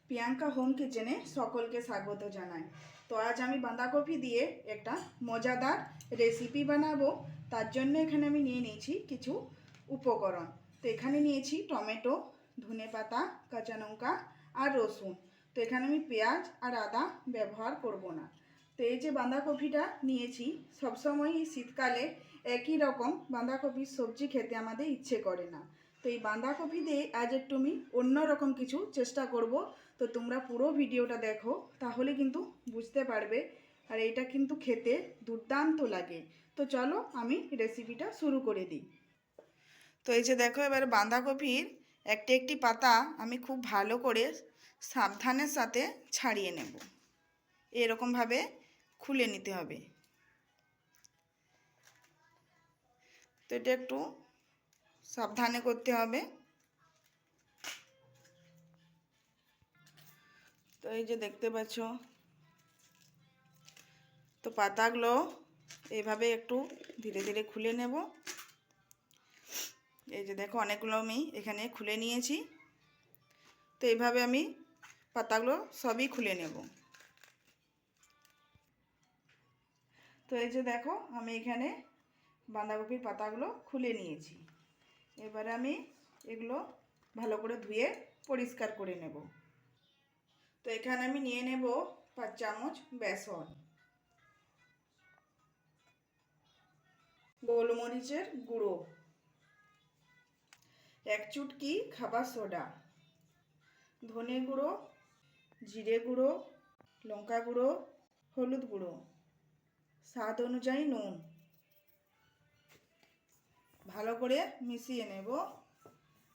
Priyanka home কিচেনে সকলকে স্বাগত জানাই। তো আজ আমি বাঁধাকপি দিয়ে একটা মজাদার রেসিপি বানাবো। তার জন্য এখানে আমি নিয়ে নিয়েছি কিছু উপকরণ। তো এখানে নিয়েছি টমেটো, ধনেপাতা, কাঁচা লঙ্কা আর রসুন। তো এখানে আমি পেঁয়াজ আর আদা ব্যবহার করব না। তো এই যে বাঁধাকপিটা নিয়েছি, সবসময় এই শীতকালে একই রকম বাঁধাকপির সবজি খেতে আমাদের ইচ্ছে করে না। তো এই বাঁধাকপি দিয়ে আজ একটু আমি অন্যরকম কিছু চেষ্টা করব। তো তোমরা পুরো ভিডিওটা দেখো, তাহলে কিন্তু বুঝতে পারবে। আর এটা কিন্তু খেতে দুর্দান্ত লাগে। তো চলো আমি রেসিপিটা শুরু করে দিই। তো এই যে দেখো, এবার বাঁধাকপির একটি একটি পাতা আমি খুব ভালো করে সাবধানের সাথে ছাড়িয়ে নেব। এরকমভাবে খুলে নিতে হবে। তো এটা একটু সাবধানে করতে হবে। তো এই যে দেখতে পাচ্ছ, তো পাতাগুলো এইভাবে একটু ধীরে ধীরে খুলে নেব। এই যে দেখো, অনেকগুলো আমি এখানে খুলে নিয়েছি। তো এইভাবে আমি পাতাগুলো সবই খুলে নেব। তো এই যে দেখো, আমি এখানে বাঁধাকপির পাতাগুলো খুলে নিয়েছি। এবারে আমি এগুলো ভালো করে ধুয়ে পরিষ্কার করে নেব। তো এখানে আমি নিয়ে নেব 5 চামচ বেসন, গোলমরিচের গুঁড়ো, 1 চুটকি খাবার সোডা, ধনে গুঁড়ো, জিরে গুঁড়ো, লঙ্কা গুঁড়ো, হলুদ গুঁড়ো, স্বাদ অনুযায়ী নুন। ভালো করে মিশিয়ে নেব।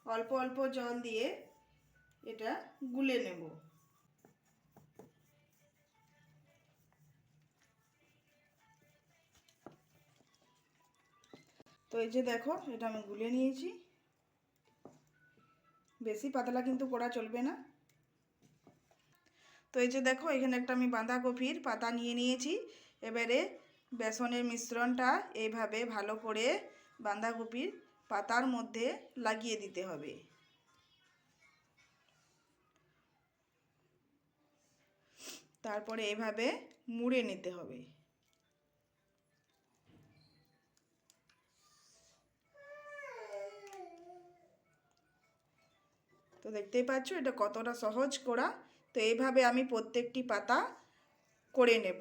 অল্প অল্প জল দিয়ে এটা গুলে নেব। তো এই যে দেখো, এটা আমি গুলে নিয়েছি। বেশি পাতলা কিন্তু করা চলবে না। তো এই যে দেখো, এখানে একটা আমি বাঁধাকপির পাতা নিয়ে নিয়েছি। এবারে বেসনের মিশ্রণটা এইভাবে ভালো করে বাঁধাকপির পাতার মধ্যে লাগিয়ে দিতে হবে। তারপরে এইভাবে মুড়ে নিতে হবে। তো দেখতেই পাচ্ছ এটা কতটা সহজ করা। তো এইভাবে আমি প্রত্যেকটি পাতা করে নেব।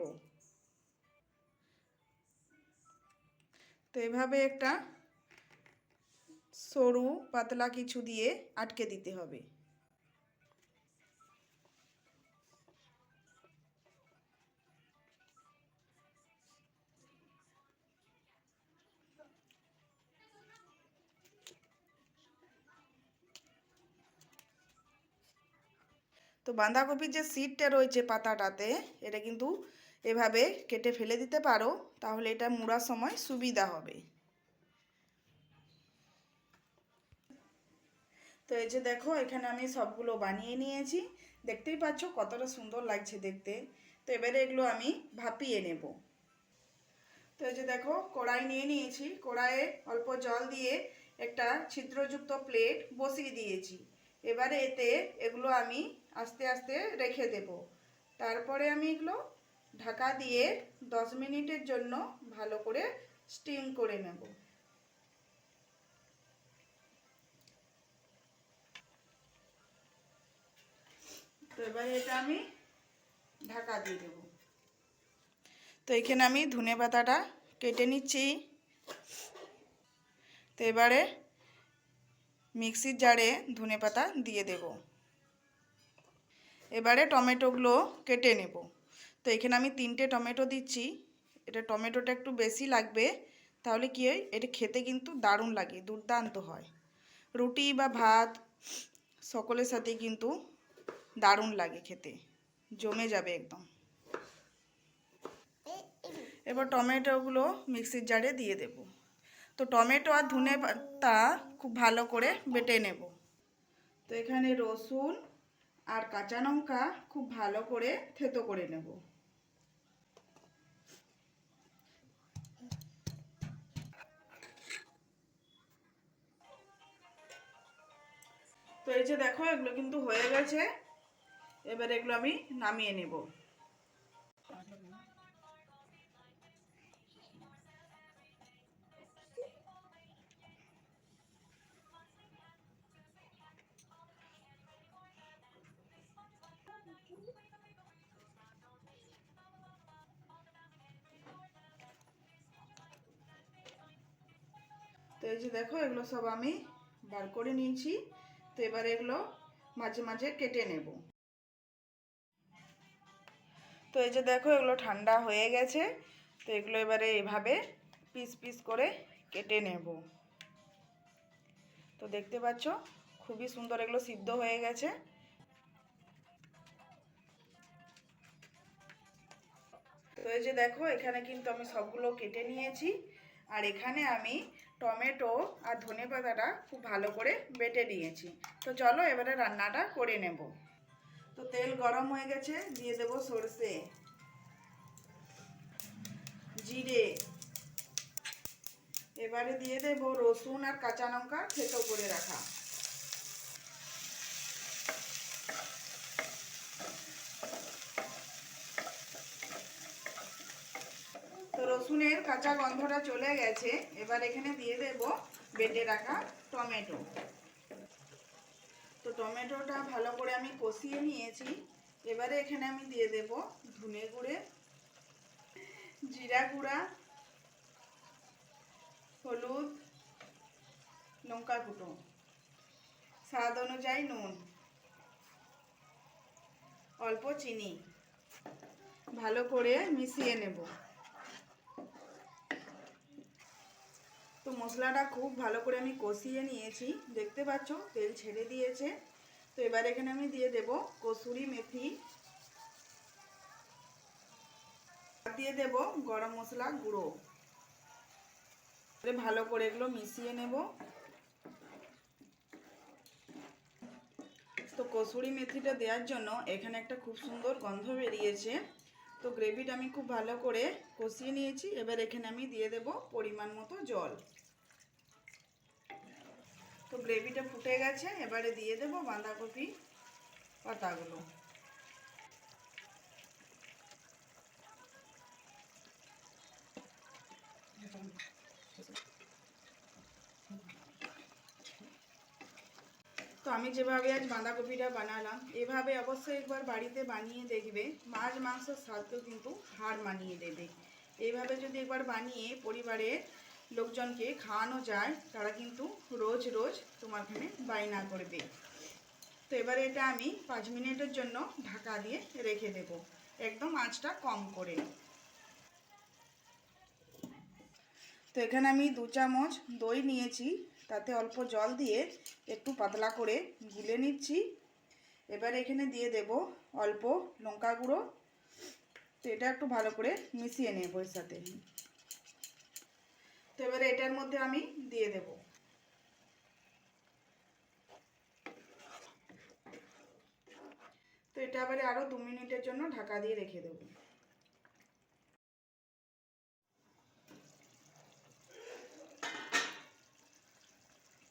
তো এভাবে একটা সরু পাতলা কিছু দিয়ে আটকে দিতে হবে। তো বাঁধাকপির যে সিডটা রয়েছে পাতাটাতে, এটা কিন্তু এভাবে কেটে ফেলে দিতে পারো, তাহলে এটা মুড়ার সময় সুবিধা হবে। তো এই যে দেখো, এখানে আমি সবগুলো বানিয়ে নিয়েছি। দেখতেই পাচ্ছ কতটা সুন্দর লাগছে দেখতে। তো এবারে এগুলো আমি ভাপিয়ে নেব। তো এই যে দেখো, কড়াই নিয়ে নিয়েছি। কড়াইয়ে অল্প জল দিয়ে একটা ছিদ্রযুক্ত প্লেট বসিয়ে দিয়েছি। এবারে এতে এগুলো আমি আস্তে আস্তে রেখে দেব। তারপরে আমি এগুলো ঢাকা দিয়ে 10 মিনিটের জন্য ভালো করে স্টিম করে নেব। তো এবারে এটা আমি ঢাকা দিয়ে দেব। তো এখানে আমি ধনেপাতাটা কেটে নিচ্ছি। তো এবারে মিক্সির জারে ধনেপাতা দিয়ে দেব। এবারে টমেটোগুলো কেটে নেব। তো এখানে আমি 3টে টমেটো দিচ্ছি। এটা টমেটোটা একটু বেশি লাগবে, তাহলে কি হয়, এটা খেতে কিন্তু দারুণ লাগে, দুর্দান্ত হয়। রুটি বা ভাত সকলের সাথে কিন্তু দারুণ লাগে খেতে, জমে যাবে একদম। এবার টমেটোগুলো মিক্সির জারে দিয়ে দেব। তো টমেটো আর ধনে পাতা খুব ভালো করে বেটে নেব। তো এখানে রসুন আর কাঁচা লঙ্কা খুব ভালো করে থেতো করে নেব। তো এই যে দেখো, এগুলো কিন্তু হয়ে গেছে। এবার এগুলো আমি নামিয়ে নেব। তো এই যে দেখো এগুলো সব আমি বার করে নিয়েছি। তো এবার এগুলো মাঝে মাঝে কেটে নেব। তো এই যে দেখো এগুলো ঠান্ডা হয়ে গেছে। তো এগুলো এবারে এভাবে পিস পিস করে কেটে নেব। তো দেখতে পাচ্ছ খুবই সুন্দর এগুলো সিদ্ধ হয়ে গেছে। তো এই যে দেখো এখানে কিন্তু আমি সবগুলো কেটে নিয়েছি। আর এখানে আমি টমেটো আর ধনেপাতাটা খুব ভালো করে বেটে নিয়েছি। তো চলো এবারে রান্নাটা করে নেব। তো তেল গরম হয়ে গেছে, দিয়ে দেব সরষে, জিরে, এবারে দিয়ে দেব রসুন আর কাঁচা লঙ্কা থেতো করে রাখা। তো রসুনের কাঁচা গন্ধটা চলে গেছে। এবার এখানে দিয়ে দেব বেটে রাখা টমেটো। তো টমেটোটা ভালো করে আমি কষিয়ে নিয়েছি। এবারে এখানে আমি দিয়ে দেব ধনে গুঁড়ে, জিরা গুঁড়া, হলুদ, লঙ্কা গুঁড়ো, স্বাদ অনুযায়ী নুন, অল্প চিনি, ভালো করে মিশিয়ে নেব। তো মশলাটা খুব ভালো করে আমি কষিয়ে নিয়েছি, দেখতে পাচ্ছ তেল ছেড়ে দিয়েছে। তো এবার এখানে আমি দিয়ে দেব কসুরি মেথি, দিয়ে দেব গরম মশলা গুঁড়ো। ভালো করে এগুলো মিশিয়ে নেব। তো কসুরি মেথিটা দেওয়ার জন্য এখানে একটা খুব সুন্দর গন্ধ বেরিয়েছে। তো গ্রেভিটা আমি খুব ভালো করে কষিয়ে নিয়েছি। এবার এখানে আমি দিয়ে দেব পরিমাণ মতো জল। তো গ্রেভিটা ফুটে গেছে, এবারে দিয়ে দেব বাঁধাকপি পাতাগুলো। তো আমি যেভাবে আজ বাঁধাকপিটা বানালাম, এভাবে অবশ্যই একবার বাড়িতে বানিয়ে দেখবে। মাছ মাংসের স্বাদও কিন্তু হার মানিয়ে দেবে। এইভাবে যদি একবার বানিয়ে পরিবারের লোকজনকে খাওয়ানো যায়, তারা কিন্তু রোজ রোজ তোমার এখানে বায়না করবে। তো এবারে এটা আমি 5 মিনিটের জন্য ঢাকা দিয়ে রেখে দেব, একদম আঁচটা কম করে। তো এখানে আমি 2 চামচ দই নিয়েছি, তাতে অল্প জল দিয়ে একটু পাতলা করে গুলে নিচ্ছি। এবার এখানে দিয়ে দেব অল্প লঙ্কা গুঁড়ো। তো এটা একটু ভালো করে মিশিয়ে নেব এর সাথে। তো এবারে এটার মধ্যে আমি দিয়ে দেব। তো এটা আবার আরও 2 মিনিটের জন্য ঢাকা দিয়ে রেখে দেব।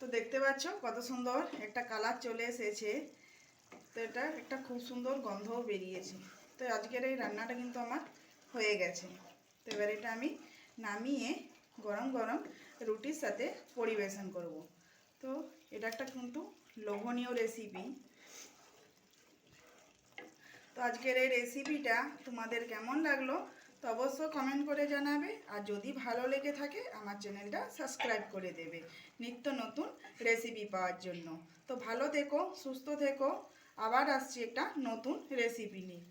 তো দেখতে পাচ্ছ কত সুন্দর একটা কালার চলে এসেছে। তো এটা একটা খুব সুন্দর গন্ধও বেরিয়েছে। তো আজকের এই রান্নাটা কিন্তু আমার হয়ে গেছে। তো এবার এটা আমি নামিয়ে গরম গরম রুটির সাথে পরিবেশন করব। তো এটা একটা কিন্তু লোভনীয় রেসিপি। তো আজকের এই রেসিপিটা তোমাদের কেমন লাগলো তো অবশ্যই কমেন্ট করে জানাবে। আর যদি ভালো লেগে থাকে আমার চ্যানেলটা সাবস্ক্রাইব করে দেবে নিত্য নতুন রেসিপি পাওয়ার জন্য। তো ভালো থেকো, সুস্থ থেকো। আবার আসছি একটা নতুন রেসিপি নিয়ে।